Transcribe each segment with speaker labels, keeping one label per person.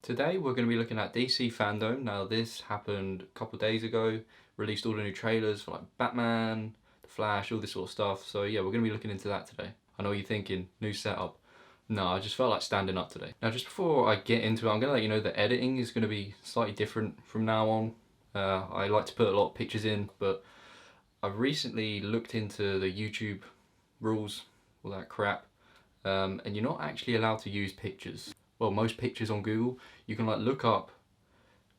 Speaker 1: Today we're going to be looking at DC FANDOME. Now this happened a couple of days ago, released all the new trailers for like Batman, The Flash, all this sort of stuff. So yeah, we're going to be looking into that today. I know what you're thinking, new setup. No, I just felt like standing up today. Now just before I get into it, I'm going to let you know that editing is going to be slightly different from now on. I like to put a lot of pictures in, but I've recently looked into the YouTube rules, all that crap, and you're not actually allowed to use pictures. Well, most pictures on Google, you can like look up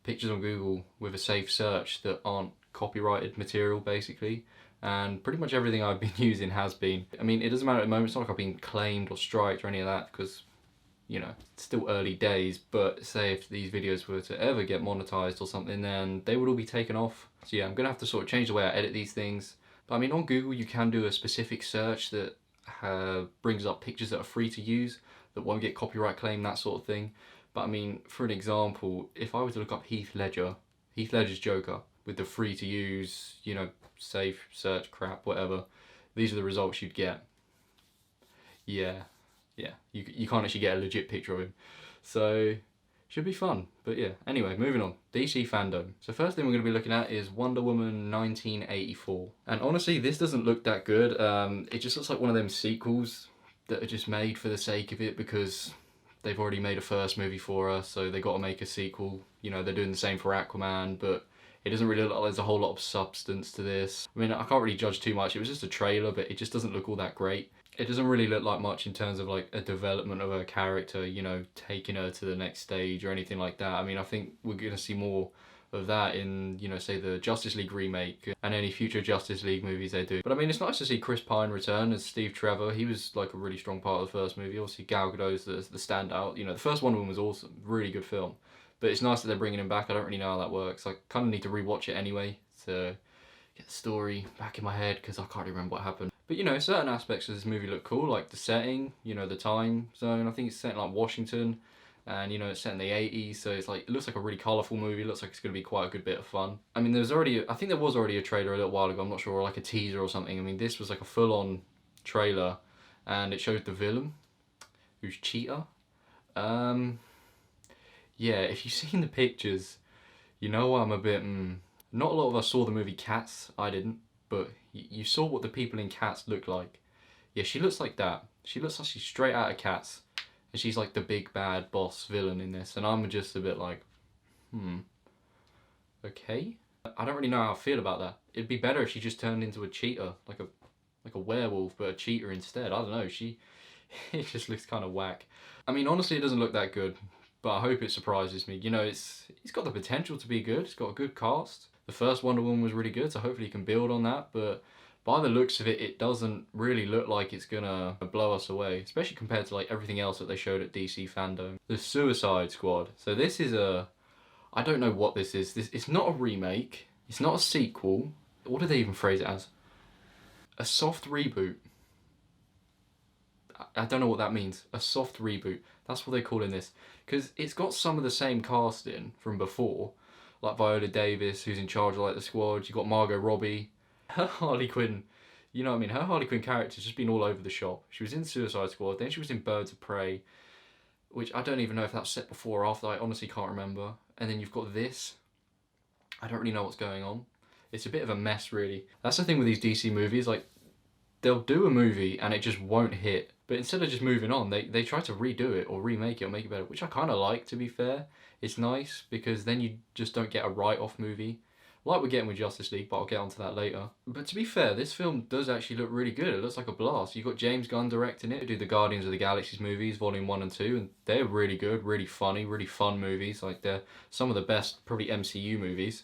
Speaker 1: pictures on Google with a safe search that aren't copyrighted material basically, and pretty much everything I've been using has been. I mean, it doesn't matter at the moment, it's not like I've been claimed or striked or any of that because, you know, it's still early days, but say if these videos were to ever get monetized or something, then they would all be taken off. So yeah, I'm gonna have to sort of change the way I edit these things. But I mean, on Google you can do a specific search that brings up pictures that are free to use, that won't get copyright claim, that sort of thing. But I mean, for an example, if I were to look up Heath Ledger's Joker, with the free to use, you know, safe search crap, whatever, these are the results you'd get. Yeah, you can't actually get a legit picture of him. So, should be fun. But yeah, anyway, moving on. DC FANDOME. So first thing we're going to be looking at is Wonder Woman 1984. And honestly, this doesn't look that good. It just looks like one of them sequels that are just made for the sake of it because they've already made a first movie for us, so they got to make a sequel. You know, they're doing the same for Aquaman, but it doesn't really look like there's a whole lot of substance to this. I mean, I can't really judge too much. It was just a trailer, but it just doesn't look all that great. It doesn't really look like much in terms of like a development of her character, you know, taking her to the next stage or anything like that. I mean, I think we're going to see more of that in, you know, say the Justice League remake and any future Justice League movies they do. But I mean, it's nice to see Chris Pine return as Steve Trevor. He was like a really strong part of the first movie. Obviously Gal Gadot's the standout. You know, the first Wonder Woman was awesome, really good film. But it's nice that they're bringing him back. I don't really know how that works. I kind of need to rewatch it anyway to get the story back in my head because I can't remember what happened. But you know, certain aspects of this movie look cool, like the setting, you know, the time zone. I think it's set in like Washington, and you know, it's set in the 80s, so it's like, it looks like a really colourful movie. It looks like it's going to be quite a good bit of fun. I mean, I think there was already a trailer a little while ago, I'm not sure, or like a teaser or something. I mean, this was like a full-on trailer, and it showed the villain, who's Cheetah. Yeah, if you've seen the pictures, you know I'm a bit, not a lot of us saw the movie Cats, I didn't, but you saw what the people in Cats look like. Yeah, she looks like that. She looks like she's straight out of Cats. And she's like the big bad boss villain in this, and I'm just a bit like, okay. I don't really know how I feel about that. It'd be better if she just turned into a cheetah, like a werewolf, but a cheetah instead. I don't know. It just looks kind of whack. I mean, honestly, it doesn't look that good, but I hope it surprises me. You know, it's got the potential to be good. It's got a good cast. The first Wonder Woman was really good, so hopefully you can build on that. But by the looks of it, it doesn't really look like it's gonna blow us away, especially compared to like everything else that they showed at DC FANDOME. The Suicide Squad. So this is I don't know what this is. It's not a remake. It's not a sequel. What do they even phrase it as? A soft reboot. I don't know what that means. A soft reboot. That's what they call in this. Because it's got some of the same casting from before. Like Viola Davis, who's in charge of like the squad. You've got Margot Robbie. Her Harley Quinn, you know what I mean? Her Harley Quinn character's just been all over the shop. She was in Suicide Squad, then she was in Birds of Prey, which I don't even know if that was set before or after. I honestly can't remember. And then you've got this. I don't really know what's going on. It's a bit of a mess, really. That's the thing with these DC movies. Like, they'll do a movie and it just won't hit. But instead of just moving on, they try to redo it or remake it or make it better, which I kind of like, to be fair. It's nice because then you just don't get a write-off movie like we're getting with Justice League, but I'll get onto that later. But to be fair, this film does actually look really good. It looks like a blast. You've got James Gunn directing it, who do the Guardians of the Galaxy movies, Volume 1 and 2, and they're really good, really funny, really fun movies. Like, they're some of the best, probably MCU movies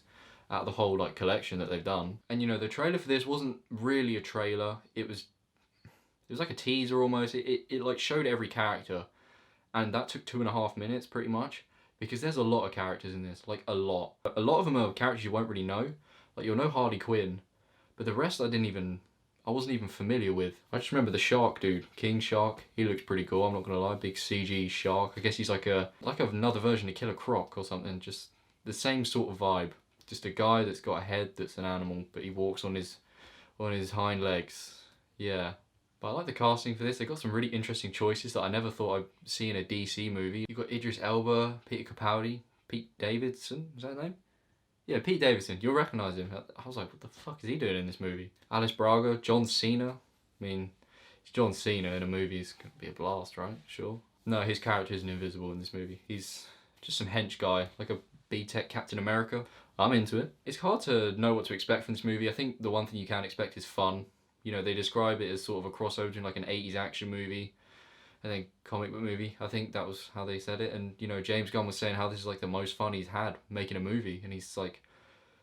Speaker 1: out of the whole like collection that they've done. And you know, the trailer for this wasn't really a trailer. It was like a teaser almost. It like showed every character, and that took 2.5 minutes pretty much. Because there's a lot of characters in this, like a lot. A lot of them are characters you won't really know. Like, you'll know Harley Quinn, but the rest I wasn't even familiar with. I just remember the shark dude, King Shark. He looks pretty cool, I'm not gonna lie. Big CG shark. I guess he's like another version of Killer Croc or something. Just the same sort of vibe. Just a guy that's got a head that's an animal, but he walks on his hind legs. Yeah. But I like the casting for this. They got some really interesting choices that I never thought I'd see in a DC movie. You've got Idris Elba, Peter Capaldi, Pete Davidson, is that his name? Yeah, Pete Davidson. You'll recognise him. I was like, what the fuck is he doing in this movie? Alice Braga, John Cena. I mean, it's John Cena in a movie. It's going to be a blast, right? Sure. No, his character isn't invisible in this movie. He's just some hench guy, like a B-Tech Captain America. I'm into it. It's hard to know what to expect from this movie. I think the one thing you can expect is fun. You know, they describe it as sort of a crossover between like an 80s action movie and then comic book movie. I think that was how they said it. And, you know, James Gunn was saying how this is like the most fun he's had making a movie. And he's like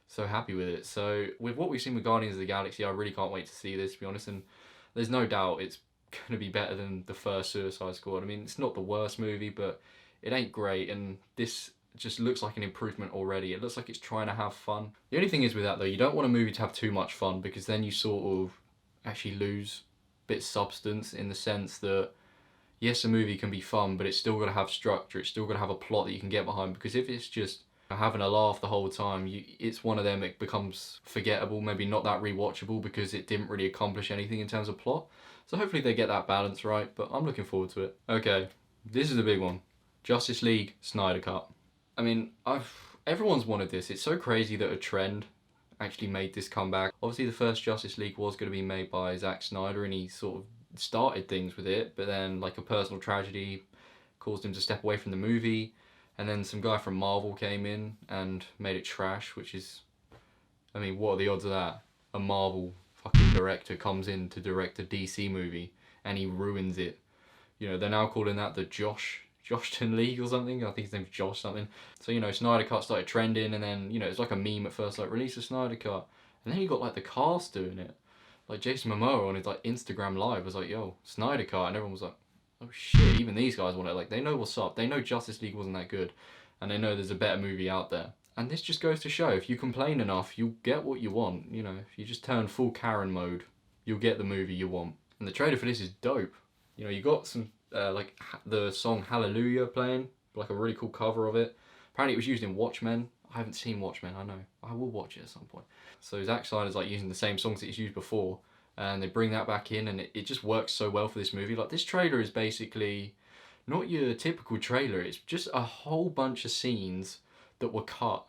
Speaker 1: so happy with it. So with what we've seen with Guardians of the Galaxy, I really can't wait to see this, to be honest. And there's no doubt it's going to be better than the first Suicide Squad. I mean, it's not the worst movie, but it ain't great. And this just looks like an improvement already. It looks like it's trying to have fun. The only thing is with that though, you don't want a movie to have too much fun, because then you sort of actually lose a bit of substance, in the sense that yes, a movie can be fun, but it's still got to have structure. It's still got to have a plot that you can get behind, because if it's just having a laugh the whole time, it's one of them, it becomes forgettable, maybe not that rewatchable, because it didn't really accomplish anything in terms of plot. So hopefully they get that balance right, but I'm looking forward to it. Okay, this is the big one. Justice League Snyder Cut. I mean, everyone's wanted this. It's so crazy that a trend actually made this comeback. Obviously the first Justice League was going to be made by Zack Snyder, and he sort of started things with it, but then like a personal tragedy caused him to step away from the movie, and then some guy from Marvel came in and made it trash, which is, I mean, what are the odds of that? A Marvel fucking director comes in to direct a DC movie and he ruins it. You know, they're now calling that the Joshton League or something. I think his name's Josh something. So, you know, Snyder Cut started trending, and then, you know, it's like a meme at first, like, release a Snyder Cut. And then you got, like, the cast doing it. Like, Jason Momoa on his, like, Instagram Live was like, yo, Snyder Cut. And everyone was like, oh shit, even these guys want it. Like, they know what's up. They know Justice League wasn't that good. And they know there's a better movie out there. And this just goes to show, if you complain enough, you'll get what you want. You know, if you just turn full Karen mode, you'll get the movie you want. And the trailer for this is dope. You know, you got some, like, the song Hallelujah playing, like a really cool cover of it. Apparently it was used in Watchmen. I haven't seen Watchmen, I know. I will watch it at some point. So Zack Snyder's like using the same songs that he's used before, and they bring that back in, and it just works so well for this movie. Like, this trailer is basically not your typical trailer. It's just a whole bunch of scenes that were cut,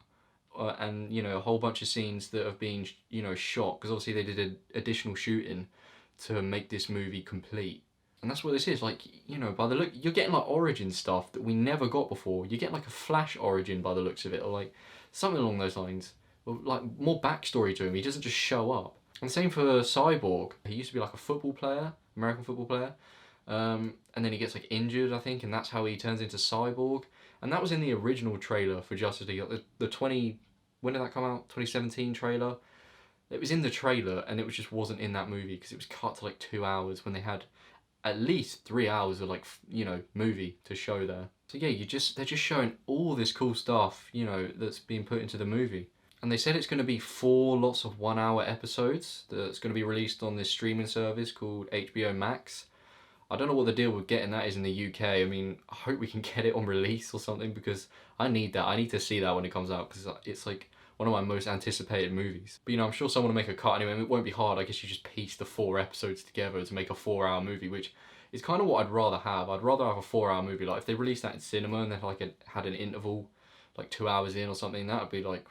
Speaker 1: and, you know, a whole bunch of scenes that have been, you know, shot, because obviously they did additional shooting to make this movie complete. And that's what this is. Like, you know, by the look, you're getting like origin stuff that we never got before. You get like a Flash origin by the looks of it, or like something along those lines. Or like more backstory to him. He doesn't just show up. And same for Cyborg. He used to be like a football player, American football player. And then he gets like injured, I think, and that's how he turns into Cyborg. And that was in the original trailer for Justice League. When did that come out? 2017 trailer. It was in the trailer, and it just wasn't in that movie, because it was cut to like 2 hours when they had at least 3 hours of, like, you know, movie to show there. So yeah, they're just showing all this cool stuff, you know, that's being put into the movie. And they said it's going to be 4 lots of 1 hour episodes that's going to be released on this streaming service called HBO Max. I don't know what the deal with getting that is in the UK. I mean, I hope we can get it on release or something, because I need that. I need to see that when it comes out, because it's like one of my most anticipated movies. But, you know, I'm sure someone will make a cut anyway. It won't be hard. I guess you just piece the 4 episodes together to make a 4 hour movie, which is kind of what I'd rather have. I'd rather have a 4 hour movie. Like, if they released that in cinema and then like had an interval, like 2 hours in or something, that would be like,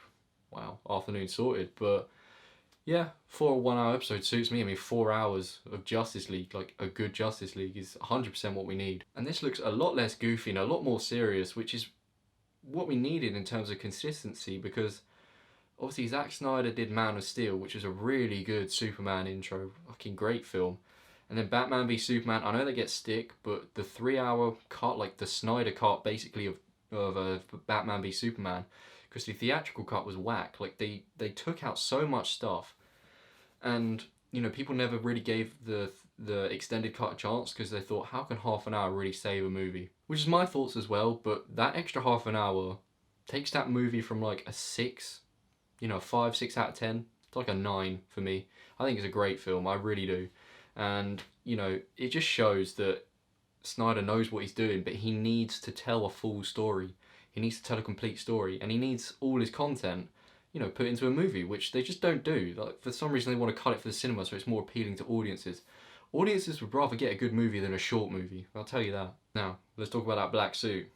Speaker 1: wow, afternoon sorted. But yeah, 4 1 hour episodes suits me. I mean, 4 hours of Justice League, like a good Justice League, is 100% what we need. And this looks a lot less goofy and a lot more serious, which is what we needed in terms of consistency, because obviously Zack Snyder did Man of Steel, which was a really good Superman intro, fucking great film. And then Batman v Superman, I know they get stick, but the 3 hour cut, like the Snyder cut basically of Batman v Superman, because the theatrical cut was whack. Like, they took out so much stuff, and, you know, people never really gave the extended cut a chance, because they thought, how can half an hour really save a movie? Which is my thoughts as well, but that extra half an hour takes that movie from like a 6, you know, 5, 6 out of 10, it's like a 9 for me. I think it's a great film, I really do. And, you know, it just shows that Snyder knows what he's doing, but he needs to tell a full story. He needs to tell a complete story, and he needs all his content, you know, put into a movie, which they just don't do. Like, for some reason they want to cut it for the cinema so it's more appealing to audiences. Audiences would rather get a good movie than a short movie, I'll tell you that. Now, let's talk about that black suit.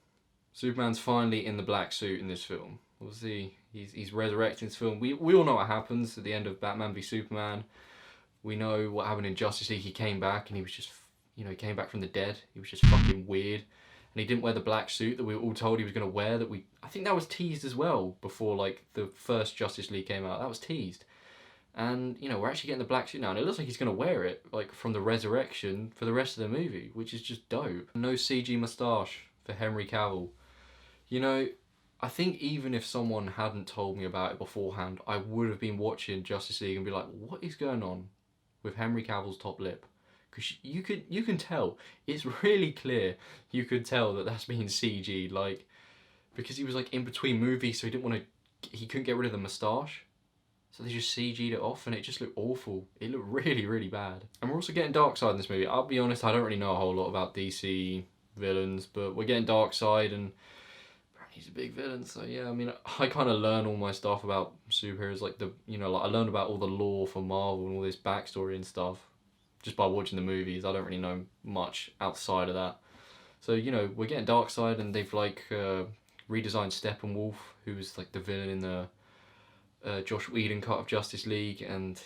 Speaker 1: Superman's finally in the black suit in this film. Obviously, he's resurrecting this film. We all know what happens at the end of Batman v Superman. We know what happened in Justice League. He came back and he was just, he came back from the dead. He was just fucking weird. And he didn't wear the black suit that we were all told he was going to wear. I think that was teased as well before like the first Justice League came out. That was teased. And, we're actually getting the black suit now. And it looks like he's going to wear it, like, from the resurrection for the rest of the movie, which is just dope. No CG moustache for Henry Cavill. I think even if someone hadn't told me about it beforehand, I would have been watching Justice League and be like, what is going on with Henry Cavill's top lip? Because you can tell. It's really clear you could tell that that's being CG'd, like, because he was, like, in between movies, so he couldn't get rid of the moustache. So they just CG'd it off and it just looked awful. It looked really, really bad. And we're also getting Darkseid in this movie. I'll be honest, I don't really know a whole lot about DC villains, but we're getting Darkseid and he's a big villain. So yeah, I mean, I kind of learn all my stuff about superheroes, like I learned about all the lore for Marvel and all this backstory and stuff just by watching the movies. I don't really know much outside of that. So, we're getting Darkseid and they've like redesigned Steppenwolf, who was like the villain in the Josh Whedon cut of Justice League, and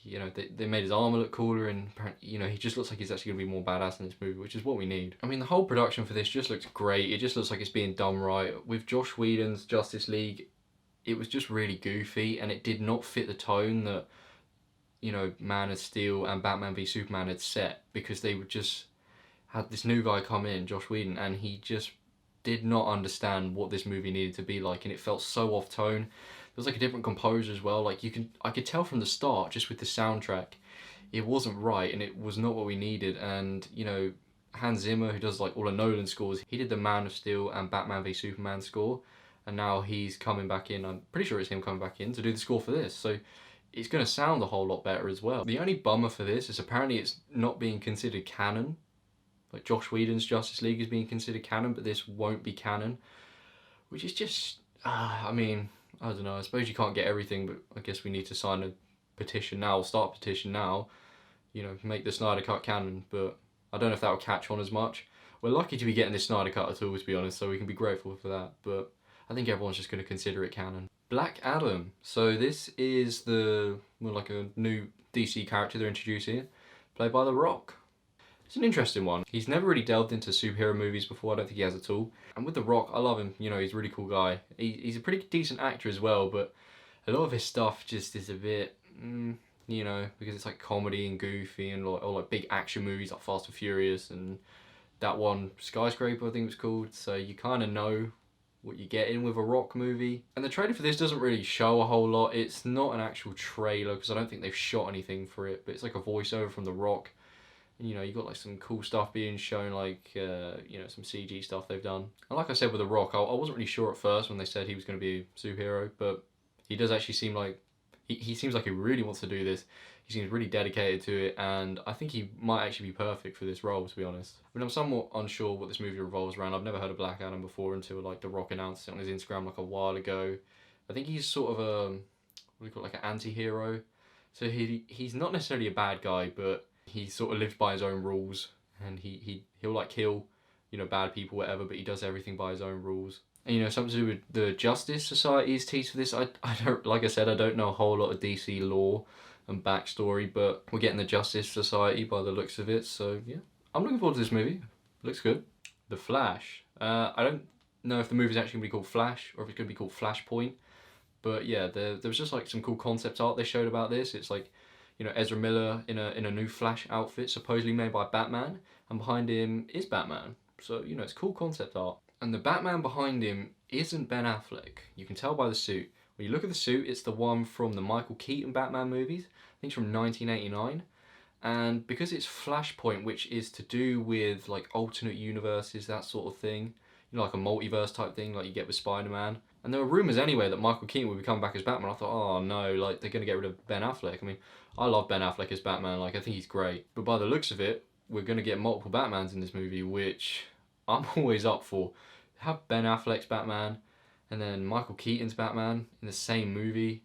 Speaker 1: they made his armor look cooler, and he just looks like he's actually going to be more badass in this movie, which is what we need. I mean, the whole production for this just looks great. It just looks like it's being done right. With Josh Whedon's Justice League, it was just really goofy, and it did not fit the tone that Man of Steel and Batman v Superman had set, because they would just had this new guy come in, Josh Whedon, and he just did not understand what this movie needed to be like, and it felt so off tone. There was like a different composer as well. Like I could tell from the start, just with the soundtrack, it wasn't right and it was not what we needed. And Hans Zimmer, who does like all of Nolan scores, he did the Man of Steel and Batman v Superman score, and now he's coming back in. I'm pretty sure it's him coming back in to do the score for this. So it's going to sound a whole lot better as well. The only bummer for this is apparently it's not being considered canon. Like Josh Whedon's Justice League is being considered canon, but this won't be canon, which is just, I mean, I don't know, I suppose you can't get everything, but I guess we need to sign a petition now, or start a petition now, make the Snyder Cut canon, but I don't know if that will catch on as much. We're lucky to be getting this Snyder Cut at all, to be honest, so we can be grateful for that, but I think everyone's just going to consider it canon. Black Adam. So this is like a new DC character they're introducing, played by The Rock. It's an interesting one. He's never really delved into superhero movies before. I don't think he has at all. And with The Rock, I love him. He's a really cool guy. He's a pretty decent actor as well, but a lot of his stuff just is a bit, because it's like comedy and goofy and like big action movies like Fast and Furious and that one, Skyscraper, I think it's called. So you kind of know what you're getting with a Rock movie. And the trailer for this doesn't really show a whole lot. It's not an actual trailer because I don't think they've shot anything for it, but it's like a voiceover from The Rock. You got like some cool stuff being shown, like some CG stuff they've done. And like I said with The Rock, I wasn't really sure at first when they said he was going to be a superhero, but he does actually seem like he seems like he really wants to do this. He seems really dedicated to it, and I think he might actually be perfect for this role, to be honest. I mean, I'm somewhat unsure what this movie revolves around. I've never heard of Black Adam before until like The Rock announced it on his Instagram like a while ago. I think he's sort of a, what do you call it, like an anti-hero. So he's not necessarily a bad guy, but he sort of lives by his own rules, and he'll like kill, bad people, whatever, but he does everything by his own rules. And something to do with the Justice Society's tease for this. I don't, like I said, I don't know a whole lot of DC lore and backstory, but we're getting the Justice Society by the looks of it. So yeah, I'm looking forward to this movie. Looks good. The Flash. I don't know if the movie's actually gonna be called Flash or if it's gonna be called Flashpoint, but yeah, there was just like some cool concept art they showed about this. It's like, Ezra Miller in a new Flash outfit, supposedly made by Batman, and behind him is Batman. So, it's cool concept art. And the Batman behind him isn't Ben Affleck. You can tell by the suit. When you look at the suit, it's the one from the Michael Keaton Batman movies. I think it's from 1989. And because it's Flashpoint, which is to do with like alternate universes, that sort of thing, like a multiverse type thing like you get with Spider-Man. And there were rumours anyway that Michael Keaton would be coming back as Batman. I thought, oh no, like they're going to get rid of Ben Affleck. I mean, I love Ben Affleck as Batman, like I think he's great. But by the looks of it, we're going to get multiple Batmans in this movie, which I'm always up for. Have Ben Affleck's Batman and then Michael Keaton's Batman in the same movie.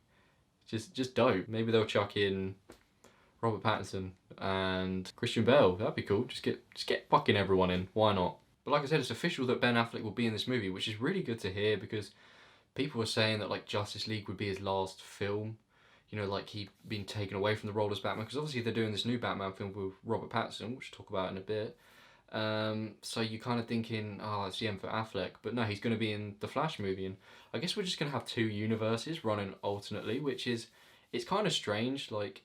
Speaker 1: Just dope. Maybe they'll chuck in Robert Pattinson and Christian Bale. That'd be cool. Just get fucking everyone in. Why not? But like I said, it's official that Ben Affleck will be in this movie, which is really good to hear because people were saying that like Justice League would be his last film. You know, like he'd been taken away from the role as Batman because obviously they're doing this new Batman film with Robert Pattinson, which we'll talk about in a bit. So you're kind of thinking, oh, it's the end for Affleck, but no, he's going to be in the Flash movie, and I guess we're just going to have two universes running alternately, which is it's kind of strange. Like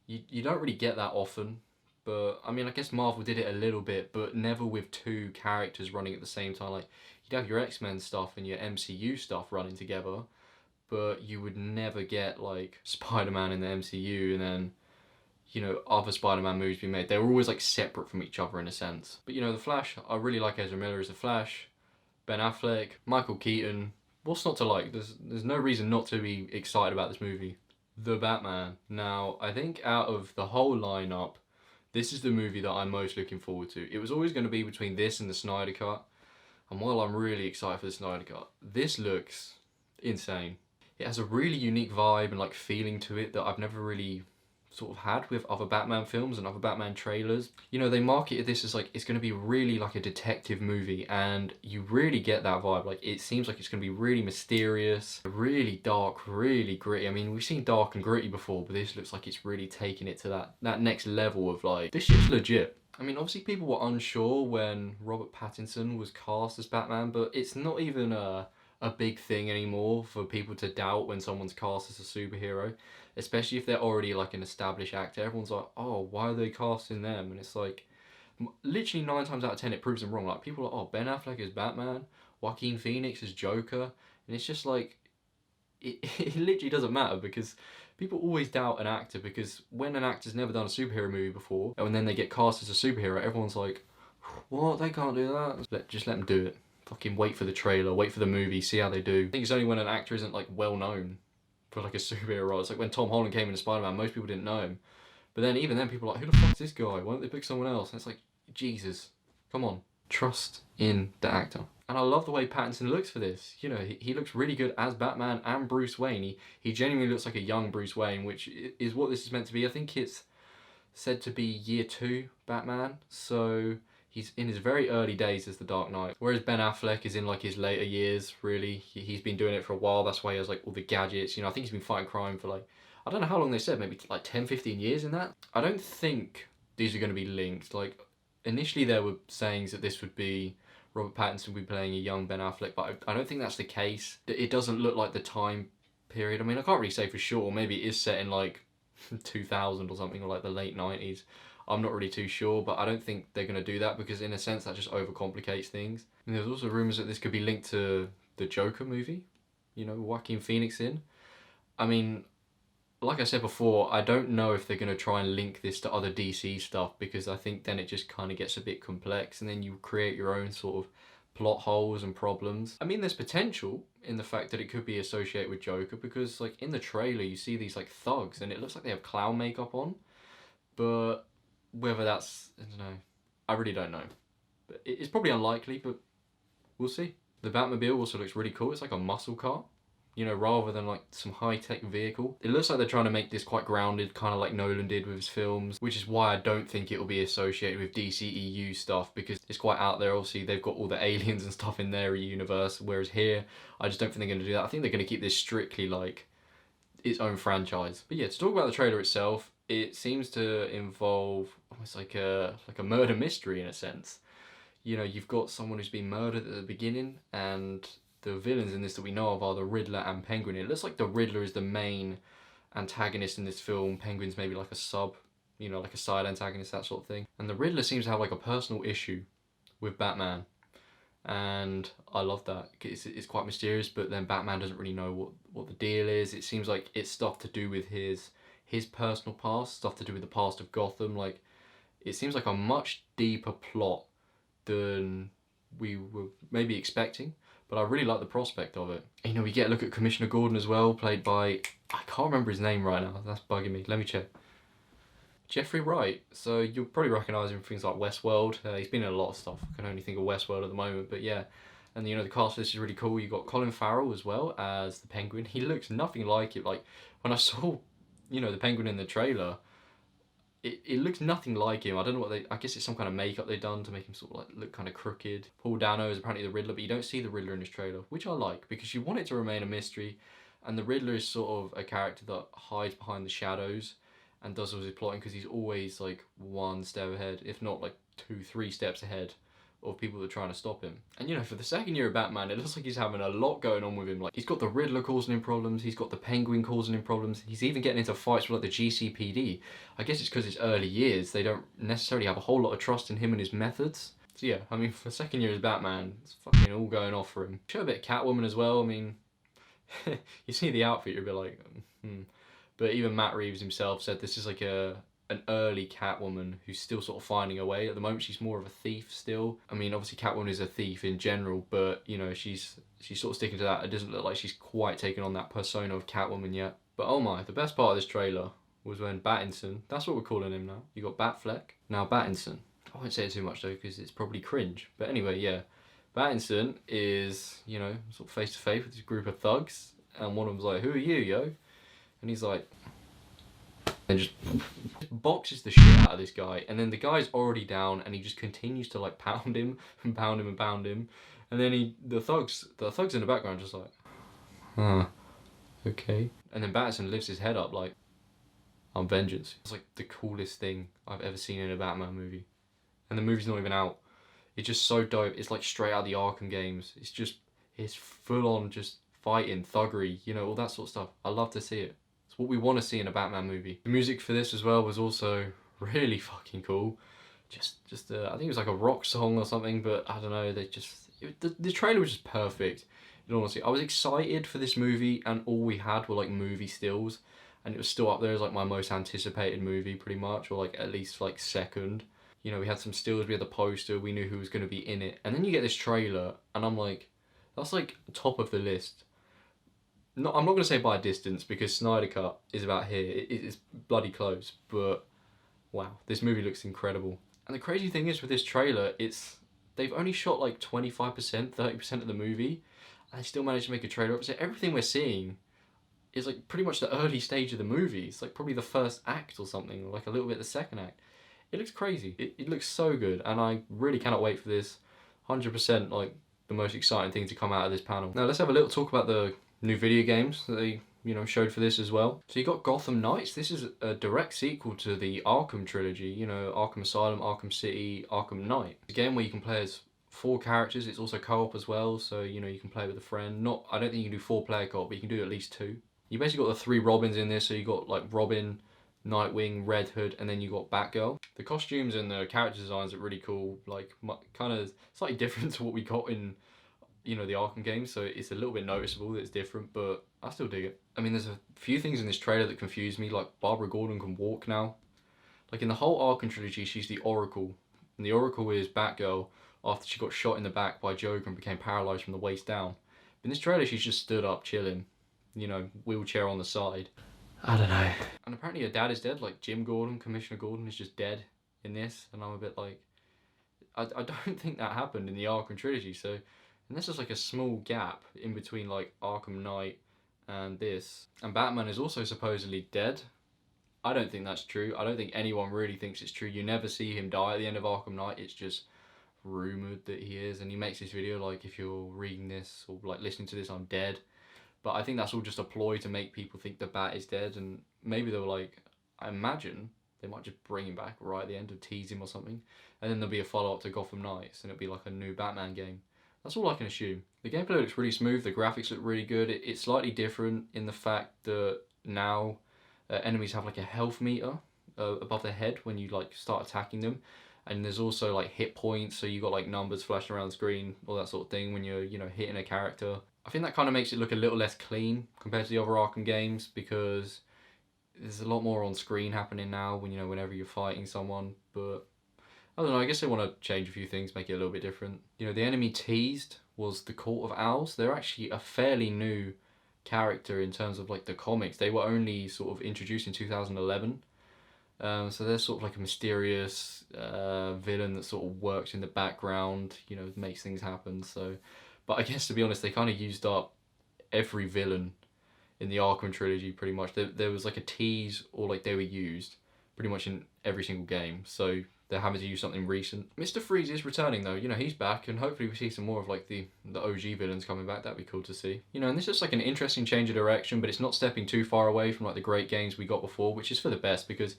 Speaker 1: you don't really get that often, but I mean, I guess Marvel did it a little bit, but never with two characters running at the same time. Like you'd have your X-Men stuff and your MCU stuff running together, but you would never get like Spider-Man in the MCU and then, you know, other Spider-Man movies being made. They were always like separate from each other in a sense. But you know, the Flash, I really like Ezra Miller as the Flash, Ben Affleck, Michael Keaton. What's not to like? There's no reason not to be excited about this movie. The Batman. Now, I think out of the whole lineup, this is the movie that I'm most looking forward to. It was always going to be between this and the Snyder Cut. And while I'm really excited for the Snyder Cut, this looks insane. It has a really unique vibe and like feeling to it that I've never really sort of had with other Batman films and other Batman trailers. You know, they marketed this as like it's going to be really like a detective movie, and you really get that vibe. Like it seems like it's going to be really mysterious, really dark, really gritty. I mean, we've seen dark and gritty before, but this looks like it's really taking it to that next level of like, this shit's legit. I mean, obviously people were unsure when Robert Pattinson was cast as Batman, but it's not even a big thing anymore for people to doubt when someone's cast as a superhero, especially if they're already like an established actor. Everyone's like, oh, why are they casting them? And it's like, literally 9 times out of 10 it proves them wrong. Like people are like, oh, Ben Affleck is Batman, Joaquin Phoenix is Joker, and it's just like, it literally doesn't matter because people always doubt an actor because when an actor's never done a superhero movie before and then they get cast as a superhero, everyone's like, what, they can't do that. Just let them do it. Fucking wait for the trailer, wait for the movie, see how they do. I think it's only when an actor isn't like well known for like a superhero role. It's like when Tom Holland came into Spider-Man, most people didn't know him. But then even then people are like, who the fuck's this guy? Why don't they pick someone else? And it's like, Jesus, come on. Trust in the actor. And I love the way Pattinson looks for this. You know, he looks really good as Batman and Bruce Wayne. He genuinely looks like a young Bruce Wayne, which is what this is meant to be. I think it's said to be year 2 Batman. So he's in his very early days as the Dark Knight. Whereas Ben Affleck is in like his later years, really. He's been doing it for a while. That's why he has like all the gadgets. You know, I think he's been fighting crime for like, I don't know how long they said, maybe like 10, 15 years in that. I don't think these are going to be linked. Like, initially there were sayings that this would be Robert Pattinson would be playing a young Ben Affleck, but I don't think that's the case. It doesn't look like the time period. I mean, I can't really say for sure. Maybe it is set in like 2000 or something, or like the late 90s. I'm not really too sure, but I don't think they're going to do that because in a sense that just overcomplicates things. And there's also rumours that this could be linked to the Joker movie, you know, Joaquin Phoenix in. I mean, like I said before, I don't know if they're going to try and link this to other DC stuff because I think then it just kind of gets a bit complex and then you create your own sort of plot holes and problems. I mean, there's potential in the fact that it could be associated with Joker because like in the trailer you see these like thugs and it looks like they have clown makeup on, but whether that's, I don't know, I really don't know. But it's probably unlikely, but we'll see. The Batmobile also looks really cool. It's like a muscle car, you know, rather than like some high-tech vehicle. It looks like they're trying to make this quite grounded, kind of like Nolan did with his films, which is why I don't think it will be associated with DCEU stuff because it's quite out there. Obviously, they've got all the aliens and stuff in their universe, whereas here, I just don't think they're going to do that. I think they're going to keep this strictly like its own franchise. But yeah, to talk about the trailer itself, it seems to involve almost like a murder mystery in a sense. You know, you've got someone who's been murdered at the beginning, and the villains in this that we know of are the Riddler and Penguin. It looks like the Riddler is the main antagonist in this film. Penguin's maybe like a sub, you know, like a side antagonist, that sort of thing. And the Riddler seems to have like a personal issue with Batman. And I love that. It's quite mysterious, but then Batman doesn't really know what the deal is. It seems like it's stuff to do with his personal past, stuff to do with the past of Gotham. Like, it seems like a much deeper plot than we were maybe expecting, but I really like the prospect of it. And, you know, we get a look at Commissioner Gordon as well, played by, I can't remember his name right now, that's bugging me, let me check. Jeffrey Wright, so you'll probably recognise him from things like Westworld. He's been in a lot of stuff, I can only think of Westworld at the moment, but yeah. And you know, the cast of this is really cool. You've got Colin Farrell as well as the Penguin. He looks nothing like it. Like, when I saw, you know, the Penguin in the trailer, it looks nothing like him. I don't know what I guess it's some kind of makeup they've done to make him sort of like look kind of crooked. Paul Dano is apparently the Riddler, but you don't see the Riddler in this trailer, which I like because you want it to remain a mystery. And the Riddler is sort of a character that hides behind the shadows and does all his plotting because he's always like one step ahead, if not like 2-3 steps ahead of people that are trying to stop him. And you know, for the second year of Batman, it looks like he's having a lot going on with him. Like, he's got the Riddler causing him problems, he's got the Penguin causing him problems, he's even getting into fights with like the GCPD. I guess it's because it's early years, they don't necessarily have a whole lot of trust in him and his methods. So yeah, I mean, for the second year as Batman, it's fucking all going off for him. Show a bit of Catwoman as well, I mean, you see the outfit, you'll be like, But even Matt Reeves himself said this is like an early Catwoman who's still sort of finding her way. At the moment, she's more of a thief still. I mean, obviously Catwoman is a thief in general, but you know, she's sort of sticking to that. It doesn't look like she's quite taken on that persona of Catwoman yet. But oh my, the best part of this trailer was when Battinson, that's what we're calling him now. You got Batfleck, now Battinson. I won't say it too much though, because it's probably cringe. But anyway, yeah. Battinson is, you know, sort of face to face with this group of thugs, and one of them's like, "Who are you, yo?" And he's like, and just boxes the shit out of this guy, and then the guy's already down, and he just continues to like pound him and pound him and pound him, and then the thugs in the background just like, okay, and then Battinson lifts his head up like, "I'm vengeance." It's like the coolest thing I've ever seen in a Batman movie, and the movie's not even out. It's just so dope. It's like straight out of the Arkham games. It's full on just fighting, thuggery, you know, all that sort of stuff. I love to see it. It's what we want to see in a Batman movie. The music for this as well was also really fucking cool. Just I think it was like a rock song or something, but I don't know, the trailer was just perfect. In all honesty, I was excited for this movie, and all we had were like movie stills, and it was still up there as like my most anticipated movie pretty much, or like at least like second. You know, we had some stills, we had the poster, we knew who was going to be in it. And then you get this trailer, and I'm like, that's like top of the list. I'm not going to say by a distance, because Snyder Cut is about here. It's bloody close, but wow, this movie looks incredible. And the crazy thing is with this trailer, they've only shot like 25%, 30% of the movie, and they still managed to make a trailer up. So everything we're seeing is like pretty much the early stage of the movie. It's like probably the first act or something, or like a little bit of the second act. It looks crazy. It looks so good, and I really cannot wait for this. 100% like the most exciting thing to come out of this panel. Now let's have a little talk about the new video games that they, you know, showed for this as well. So you got Gotham Knights. This is a direct sequel to the Arkham trilogy. You know, Arkham Asylum, Arkham City, Arkham Knight. It's a game where you can play as 4 characters. It's also co-op as well, so you know you can play with a friend. I don't think you can do 4-player co-op, but you can do at least 2. You basically got the 3 Robins in this. So you got like Robin, Nightwing, Red Hood, and then you got Batgirl. The costumes and the character designs are really cool, like kind of slightly different to what we got in, you know, the Arkham games, so it's a little bit noticeable that it's different, but I still dig it. I mean, there's a few things in this trailer that confuse me, like Barbara Gordon can walk now. Like in the whole Arkham trilogy, she's the Oracle, and the Oracle is Batgirl after she got shot in the back by Joker and became paralysed from the waist down. But in this trailer, she's just stood up, chilling, you know, wheelchair on the side. I don't know. And apparently her dad is dead, like Jim Gordon, Commissioner Gordon is just dead in this, and I'm a bit like, I don't think that happened in the Arkham trilogy, so unless there's like a small gap in between like Arkham Knight and this. And Batman is also supposedly dead. I don't think that's true. I don't think anyone really thinks it's true. You never see him die at the end of Arkham Knight. It's just rumoured that he is, and he makes this video like, if you're reading this or like listening to this, I'm dead. But I think that's all just a ploy to make people think the Bat is dead, and maybe they were like, I imagine they might just bring him back right at the end to tease him or something, and then there'll be a follow-up to Gotham Knights, and it'll be like a new Batman game. That's all I can assume. The gameplay looks really smooth, the graphics look really good. It's slightly different in the fact that now enemies have like a health meter above their head when you like start attacking them, and there's also like hit points, so you got like numbers flashing around the screen, all that sort of thing when you're, you know, hitting a character. I think that kind of makes it look a little less clean compared to the other Arkham games, because there's a lot more on screen happening now when, you know, whenever you're fighting someone. But I don't know, I guess they want to change a few things, make it a little bit different. You know, the enemy teased was the Court of Owls. They're actually a fairly new character in terms of like the comics. They were only sort of introduced in 2011. So they're sort of like a mysterious villain that sort of works in the background, you know, makes things happen. So, but I guess to be honest, they kind of used up every villain in the Arkham trilogy pretty much. There was like a tease, or like they were used, pretty much in every single game. So they're having to use something recent. Mr. Freeze is returning though, you know, he's back, and hopefully we see some more of like the OG villains coming back. That'd be cool to see. You know, and this is like an interesting change of direction, but it's not stepping too far away from like the great games we got before, which is for the best, because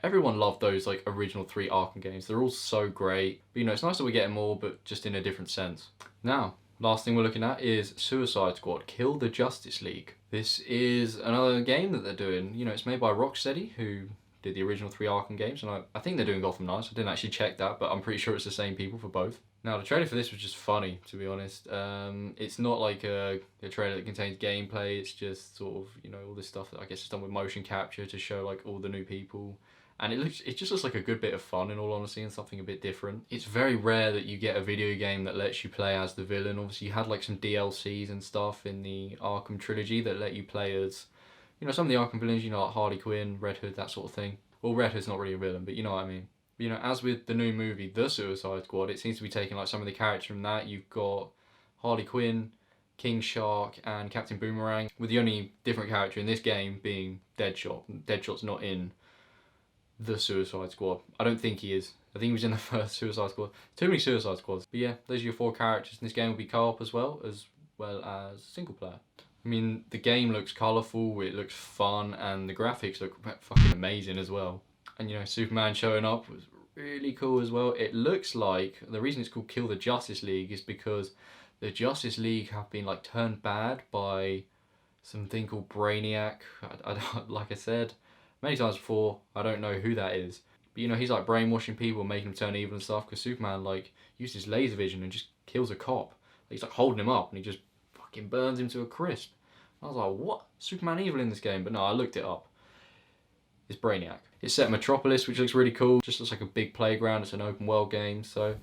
Speaker 1: everyone loved those like original 3 Arkham games. They're all so great. But you know, it's nice that we're getting more, but just in a different sense. Now, last thing we're looking at is Suicide Squad, Kill the Justice League. This is another game that they're doing. You know, it's made by Rocksteady, who did the original 3 Arkham games, and I think they're doing Gotham Knights. I didn't actually check that, but I'm pretty sure it's the same people for both. Now, the trailer for this was just funny, to be honest. It's not like a trailer that contains gameplay. It's just sort of, you know, all this stuff that I guess is done with motion capture to show like all the new people. And it just looks like a good bit of fun, in all honesty, and something a bit different. It's very rare that you get a video game that lets you play as the villain. Obviously, you had like some DLCs and stuff in the Arkham trilogy that let you play as, you know, some of the Arkham villains, you know, like Harley Quinn, Red Hood, that sort of thing. Well, Red Hood's not really a villain, but you know what I mean. But, you know, as with the new movie, The Suicide Squad, it seems to be taking like some of the characters from that. You've got Harley Quinn, King Shark, and Captain Boomerang, with the only different character in this game being Deadshot. Deadshot's not in The Suicide Squad. I don't think he is. I think he was in the first Suicide Squad. Too many Suicide Squads. But yeah, those are your 4 characters. And this game will be co-op as well as single player. I mean, the game looks colourful, it looks fun, and the graphics look fucking amazing as well. And you know, Superman showing up was really cool as well. It looks like, the reason it's called Kill the Justice League is because the Justice League have been like turned bad by something called Brainiac. Like I said many times before, I don't know who that is. But you know, he's like brainwashing people, making them turn evil and stuff, because Superman like uses laser vision and just kills a cop. He's like holding him up and he just fucking burns him to a crisp. I was like, what? Superman evil in this game? But no, I looked it up. It's Brainiac. It's set in Metropolis, which looks really cool. Just looks like a big playground. It's an open world game, so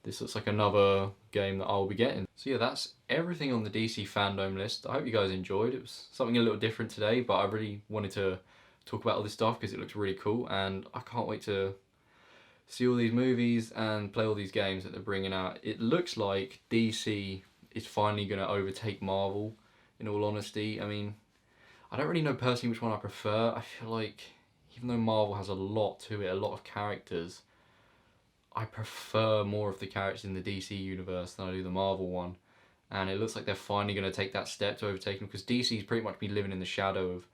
Speaker 1: this looks like another game that I'll be getting. So yeah, that's everything on the DC fandom list. I hope you guys enjoyed. It was something a little different today, but I really wanted to talk about all this stuff because it looks really cool, and I can't wait to see all these movies and play all these games that they're bringing out. It looks like DC is finally going to overtake Marvel, in all honesty. I mean, I don't really know personally which one I prefer. I feel like even though Marvel has a lot to it, a lot of characters, I prefer more of the characters in the DC universe than I do the Marvel one. And it looks like they're finally going to take that step to overtake them, because DC's pretty much been living in the shadow of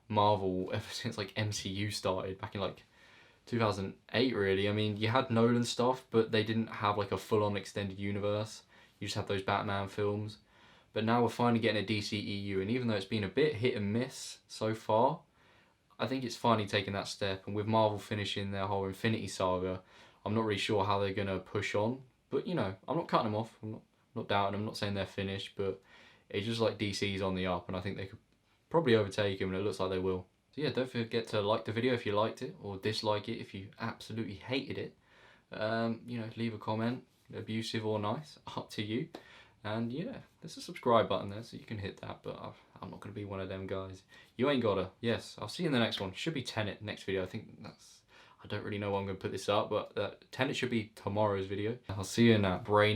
Speaker 1: Marvel ever since like MCU started back in like 2008 really. I mean, you had Nolan stuff, but they didn't have like a full-on extended universe. You just had those Batman films. But now we're finally getting a DC EU, and even though it's been a bit hit and miss so far, I think it's finally taken that step. And with Marvel finishing their whole Infinity Saga, I'm not really sure how they're going to push on. But you know, I'm not cutting them off. I'm not doubting them. I'm not saying they're finished, but it's just like DC's on the up, and I think they could probably overtake them, and it looks like they will. So yeah, don't forget to like the video if you liked it, or dislike it if you absolutely hated it. You know, leave a comment, abusive or nice, up to you. And yeah, there's a subscribe button there, so you can hit that, but I'm not going to be one of them guys. You ain't gotta. Yes, I'll see you in the next one. Should be Tenet next video. I think that's, I don't really know when I'm going to put this up, but Tenet should be tomorrow's video. I'll see you in that brain.